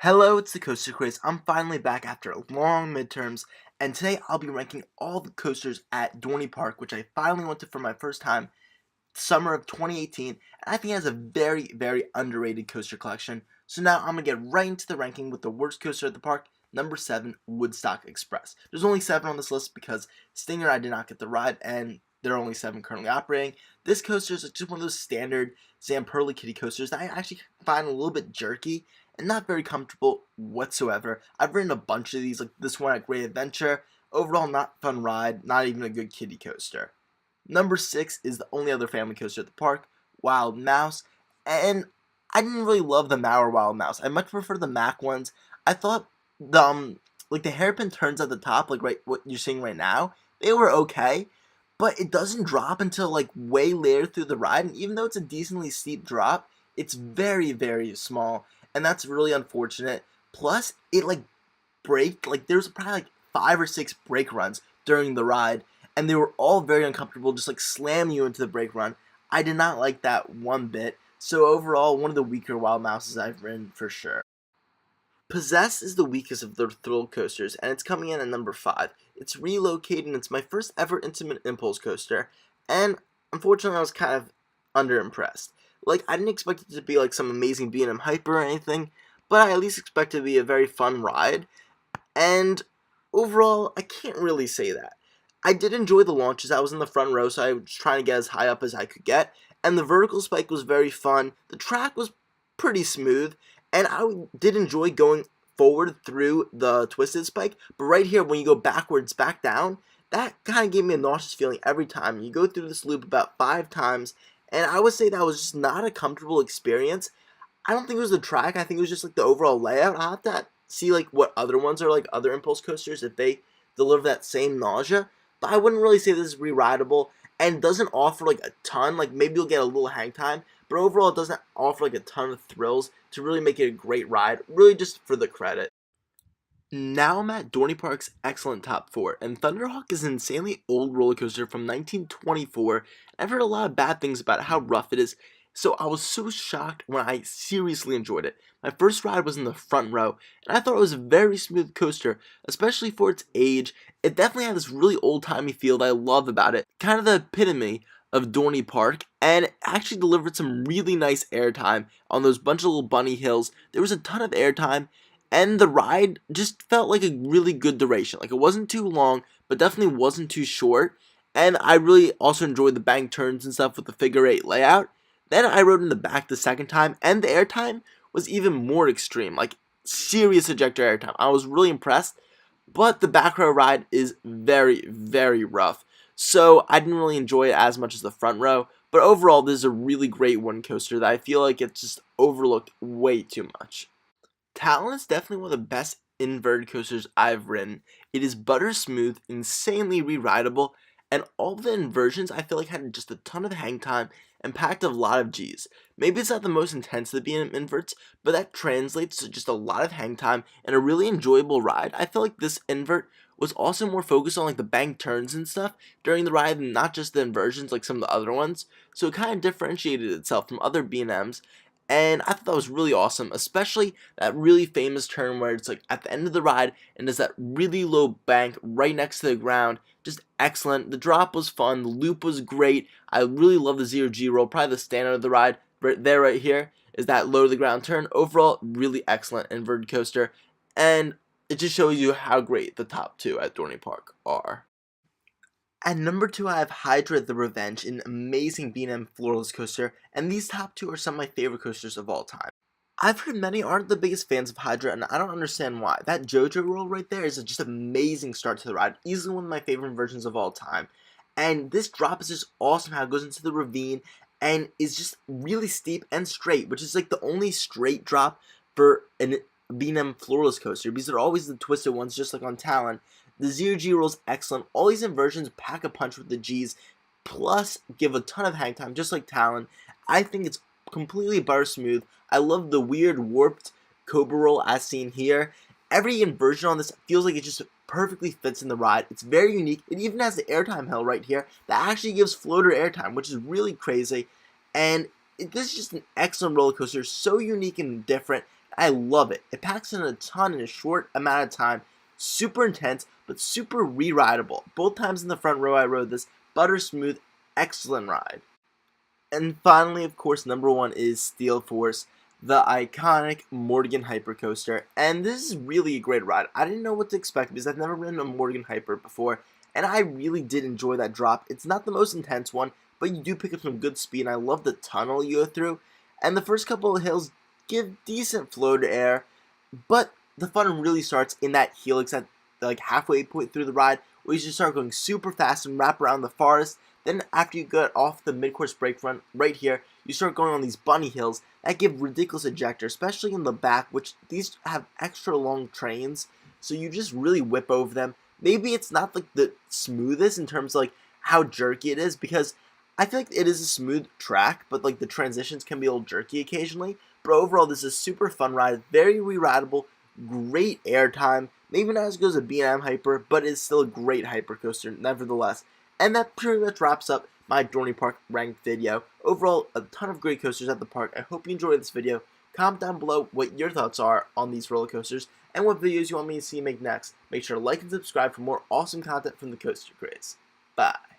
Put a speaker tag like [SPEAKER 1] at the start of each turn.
[SPEAKER 1] Hello, it's the Coaster Quiz. I'm finally back after long midterms, and today I'll be ranking all the coasters at Dorney Park, which I finally went to for my first time, summer of 2018, and I think it has a very, very underrated coaster collection. So now I'm going to get right into the ranking with the worst coaster at the park, number 7, Woodstock Express. There's only 7 on this list because Stinger I did not get the ride, and there are only 7 currently operating. This coaster is just one of those standard Zamperla Kitty coasters that I actually find a little bit jerky and not very comfortable whatsoever. I've ridden a bunch of these, like this one at Great Adventure. Overall, not fun ride, not even a good kiddie coaster. Number 6 is the only other family coaster at the park, Wild Mouse, and I didn't really love the Mauer Wild Mouse. I much prefer the Mac ones. I thought the like the hairpin turns at the top, like right what you're seeing right now, they were okay, but it doesn't drop until like way later through the ride, and even though it's a decently steep drop, it's very, very small, and that's really unfortunate. Plus, it like braked, like there was probably like 5 or 6 brake runs during the ride, and they were all very uncomfortable, just like slam you into the brake run. I did not like that one bit. So overall, one of the weaker Wild Mouses I've ridden for sure. Possess is the weakest of the thrill coasters, and it's coming in at number 5. It's relocated, and it's my first ever Intimate Impulse coaster, and unfortunately I was kind of underimpressed. Like, I didn't expect it to be like some amazing B&M hyper or anything, but I at least expected it to be a very fun ride, and overall, I can't really say that. I did enjoy the launches. I was in the front row, so I was trying to get as high up as I could get, and the vertical spike was very fun. The track was pretty smooth, and I did enjoy going forward through the twisted spike, but right here, when you go backwards back down, that kind of gave me a nauseous feeling every time. You go through this loop about 5 times, and I would say that was just not a comfortable experience. I don't think it was the track. I think it was just like the overall layout. I'll have to see like what other ones are like, other impulse coasters, if they deliver that same nausea. But I wouldn't really say this is re-rideable, and doesn't offer like a ton. Like maybe you'll get a little hang time, but overall it doesn't offer like a ton of thrills to really make it a great ride. Really just for the credit. Now I'm at Dorney Park's excellent top 4, and Thunderhawk is an insanely old roller coaster from 1924. I've heard a lot of bad things about how rough it is, so I was so shocked when I seriously enjoyed it. My first ride was in the front row, and I thought it was a very smooth coaster, especially for its age. It definitely had this really old-timey feel that I love about it, kind of the epitome of Dorney Park, and it actually delivered some really nice airtime on those bunch of little bunny hills. There was a ton of airtime, and the ride just felt like a really good duration. Like, it wasn't too long, but definitely wasn't too short. And I really also enjoyed the bank turns and stuff with the figure 8 layout. Then I rode in the back the second time, and the airtime was even more extreme. Like, serious ejector airtime. I was really impressed. But the back row ride is very, very rough. So I didn't really enjoy it as much as the front row. But overall, this is a really great one coaster that I feel like it's just overlooked way too much. Talon is definitely one of the best inverted coasters I've ridden. It is butter smooth, insanely re-rideable, and all the inversions I feel like had just a ton of hang time and packed a lot of G's. Maybe it's not the most intense of the B&M inverts, but that translates to just a lot of hang time and a really enjoyable ride. I feel like this invert was also more focused on like the bank turns and stuff during the ride and not just the inversions like some of the other ones. So it kind of differentiated itself from other B&Ms. And I thought that was really awesome, especially that really famous turn where it's like at the end of the ride and there's that really low bank right next to the ground. Just excellent. The drop was fun. The loop was great. I really love the 0G roll. Probably the standout of the ride right there, right here, is that low to the ground turn. Overall, really excellent inverted coaster. And it just shows you how great the top 2 at Dorney Park are. At number 2, I have Hydra the Revenge, an amazing B&M floorless coaster, and these top 2 are some of my favorite coasters of all time. I've heard many aren't the biggest fans of Hydra, and I don't understand why. That JoJo roll right there is a just amazing start to the ride, easily one of my favorite versions of all time. And this drop is just awesome how it goes into the ravine, and is just really steep and straight, which is like the only straight drop for an B&M floorless coaster, because they're always the twisted ones, just like on Talon. The 0G roll is excellent. All these inversions pack a punch with the G's, plus give a ton of hang time, just like Talon. I think it's completely butter smooth. I love the weird warped Cobra roll as seen here. Every inversion on this feels like it just perfectly fits in the ride. It's very unique. It even has the airtime hill right here that actually gives floater airtime, which is really crazy. And this is just an excellent roller coaster, so unique and different. I love it. It packs in a ton in a short amount of time. Super intense, but super re-rideable. Both times in the front row I rode this. Butter smooth, excellent ride. And finally, of course, number one is Steel Force, the iconic Morgan Hypercoaster. And this is really a great ride. I didn't know what to expect because I've never ridden a Morgan Hyper before, and I really did enjoy that drop. It's not the most intense one, but you do pick up some good speed, and I love the tunnel you go through. And the first couple of hills give decent flow to air, but the fun really starts in that helix at like halfway point through the ride, where you just start going super fast and wrap around the forest. Then after you get off the mid-course brake front right here, you start going on these bunny hills that give ridiculous ejector, especially in the back, which these have extra long trains, so you just really whip over them. Maybe it's not like the smoothest in terms of like how jerky it is, because I feel like it is a smooth track, but like the transitions can be a little jerky occasionally. But overall, this is a super fun ride, very re-rideable, great airtime. Maybe not as good as a B&M Hyper, but it's still a great hypercoaster nevertheless. And that pretty much wraps up my Dorney Park ranked video. Overall, a ton of great coasters at the park. I hope you enjoyed this video. Comment down below what your thoughts are on these roller coasters and what videos you want me to see make next. Make sure to like and subscribe for more awesome content from the Coaster Craze. Bye.